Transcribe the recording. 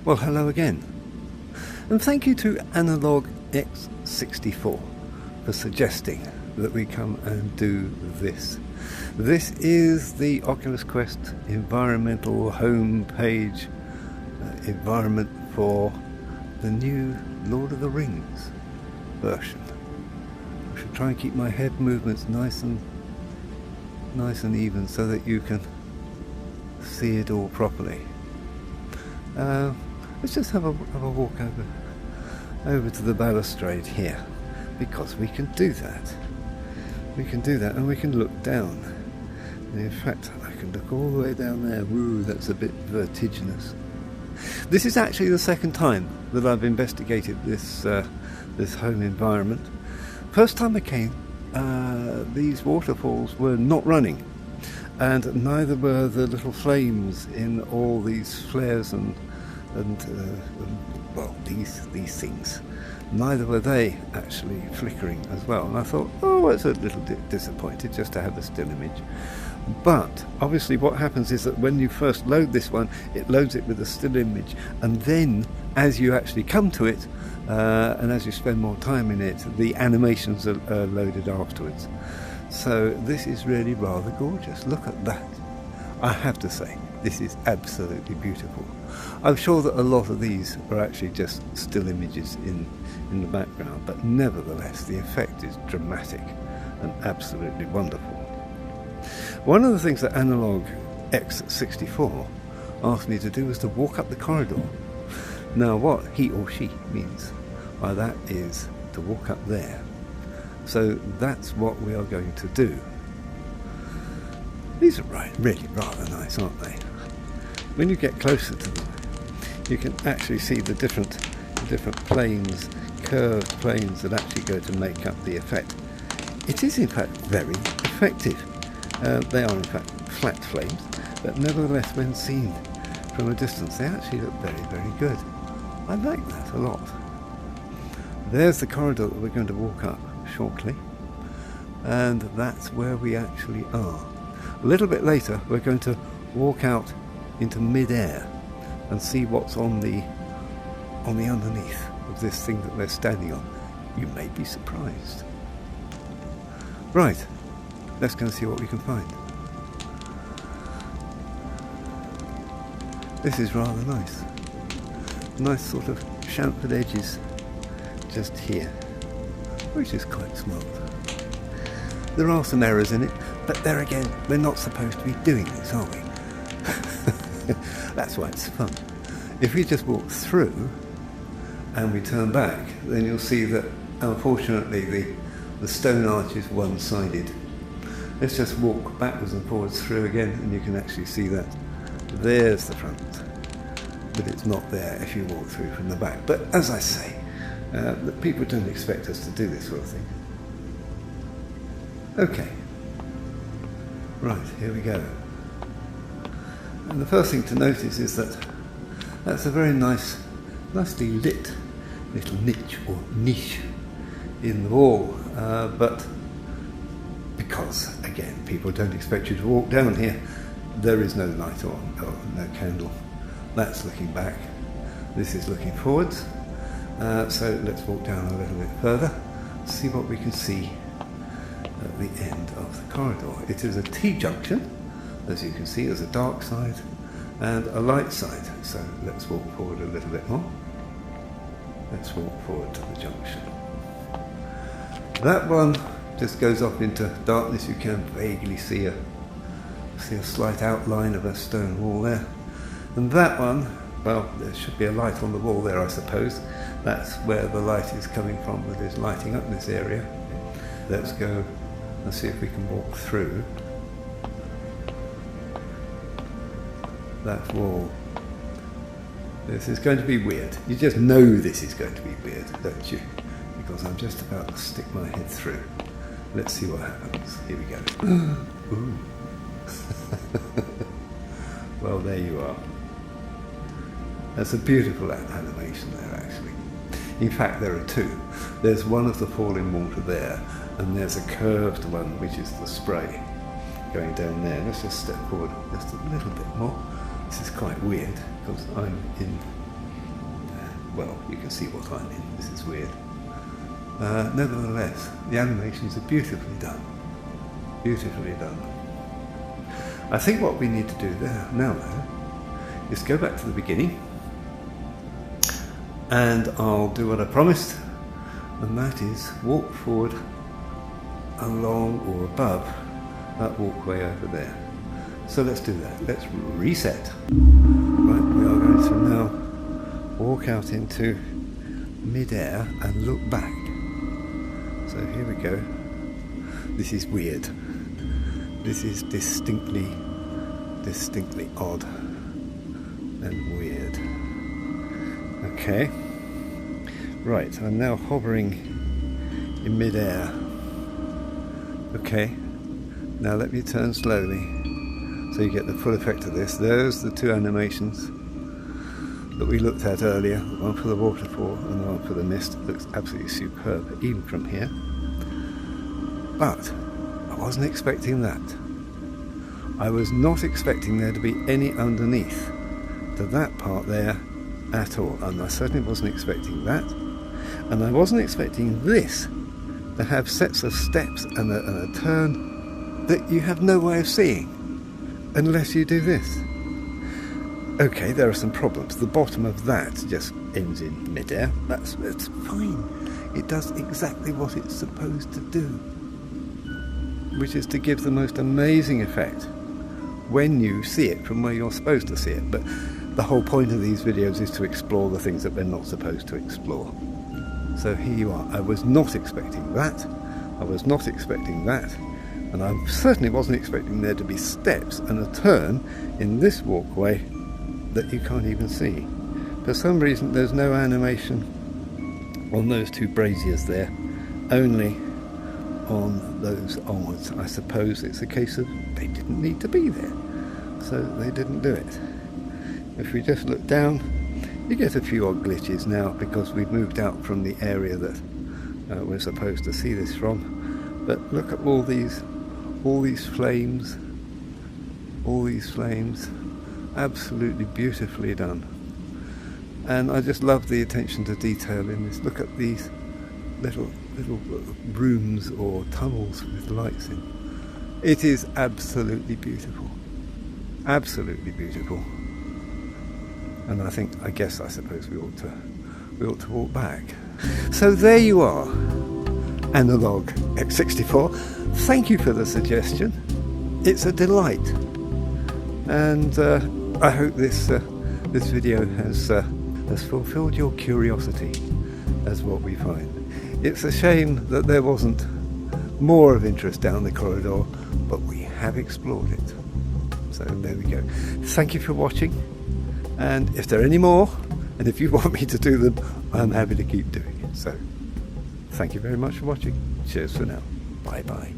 Well, hello again. And thank you to Analog X64 for suggesting that we come and do this. This is the Oculus Quest environmental homepage environment for the new Lord of the Rings version. I should try and keep my head movements nice and even so that you can see it all properly. Let's just have a walk over to the balustrade here, because we can do that. We can do that, and we can look down. And in fact, I can look all the way down there. Woo, that's a bit vertiginous. This is actually the second time that I've investigated this home environment. First time I came, these waterfalls were not running, and neither were the little flames in all these flares and these things. Neither were they actually flickering as well. And I thought, oh, it's a little bit disappointed just to have a still image. But obviously what happens is that when you first load this one, it loads it with a still image, and then as you actually come to it, and as you spend more time in it, the animations are loaded afterwards. So this is really rather gorgeous. Look at that. I have to say, this is absolutely beautiful. I'm sure that a lot of these are actually just still images in the background, but nevertheless the effect is dramatic and absolutely wonderful. One of the things that Analog X64 asked me to do was to walk up the corridor. Now what he or she means by that is to walk up there. So that's what we are going to do. These are really rather nice, aren't they? When you get closer to them, you can actually see the different planes, curved planes that actually go to make up the effect. It is in fact very effective. They are in fact flat flames, but nevertheless when seen from a distance they actually look very, very good. I like that a lot. There's the corridor that we're going to walk up shortly, and that's where we actually are. A little bit later we're going to walk out into mid-air and see what's on the underneath of this thing that we're standing on. You may be surprised. Right, let's go and see what we can find. This is rather nice. Nice sort of chamfered edges just here, which is quite smart. There are some errors in it, but there again, we're not supposed to be doing this, are we? That's why it's fun. If we just walk through and we turn back, then you'll see that unfortunately the stone arch is one-sided. Let's just walk backwards and forwards through again, and you can actually see that. There's the front, but it's not there if you walk through from the back. But as I say, people don't expect us to do this sort of thing. Okay, right, here we go. And the first thing to notice is that that's a very nicely lit little niche in the wall, but because again people don't expect you to walk down here, there is no light or no candle. That's looking back, this is looking forwards, so let's walk down a little bit further, see what we can see at the end of the corridor. It is a T-junction. As you can see, there's a dark side and a light side. So let's walk forward a little bit more. Let's walk forward to the junction. That one just goes off into darkness. You can vaguely see a slight outline of a stone wall there. And that one, well, there should be a light on the wall there, I suppose. That's where the light is coming from that is lighting up this area. Let's go and see if we can walk through that wall. This is going to be weird. You just know this is going to be weird, don't you? Because I'm just about to stick my head through. Let's see what happens. Here we go. Ooh. Well, there you are. That's a beautiful animation there, actually. In fact, there are two. There's one of the falling water there, and there's a curved one, which is the spray going down there. Let's just step forward just a little bit more. This is quite weird because I'm in well, you can see what I mean. This is weird. Nevertheless, the animations are beautifully done. Beautifully done. I think what we need to do there now, though, is go back to the beginning, and I'll do what I promised, and that is walk forward along or above that walkway over there. So let's do that. Let's reset. Right, we are going to now walk out into mid-air and look back. So here we go. This is weird. This is distinctly odd and weird. Okay. Right, I'm now hovering in mid-air. Okay. Now let me turn slowly so you get the full effect of this. There's the two animations that we looked at earlier, one for the waterfall and the one for the mist. It looks absolutely superb, even from here. But I wasn't expecting that. I was not expecting there to be any underneath to that part there at all, and I certainly wasn't expecting that. And I wasn't expecting this to have sets of steps and a turn that you have no way of seeing unless you do this. Okay, there are some problems. The bottom of that just ends in mid-air. That's fine. It does exactly what it's supposed to do, which is to give the most amazing effect when you see it from where you're supposed to see it. But the whole point of these videos is to explore the things that we're not supposed to explore. So here you are. I was not expecting that. I was not expecting that. And I certainly wasn't expecting there to be steps and a turn in this walkway that you can't even see. For some reason there's no animation on those two braziers there, only on those onwards. I suppose it's a case of they didn't need to be there, so they didn't do it. If we just look down, you get a few odd glitches now because we've moved out from the area that we're supposed to see this from. But look at all these flames, absolutely beautifully done. And I just love the attention to detail in this. Look at these little rooms or tunnels with lights in. It is absolutely beautiful. Absolutely beautiful. And I suppose we ought to walk back. So there you are, Analog X64. Thank you for the suggestion. It's a delight, and I hope this video has fulfilled your curiosity as what we find. It's a shame that there wasn't more of interest down the corridor, but we have explored it. So there we go. Thank you for watching, and if there are any more, and if you want me to do them, I'm happy to keep doing it. So thank you very much for watching. Cheers for now. Bye bye.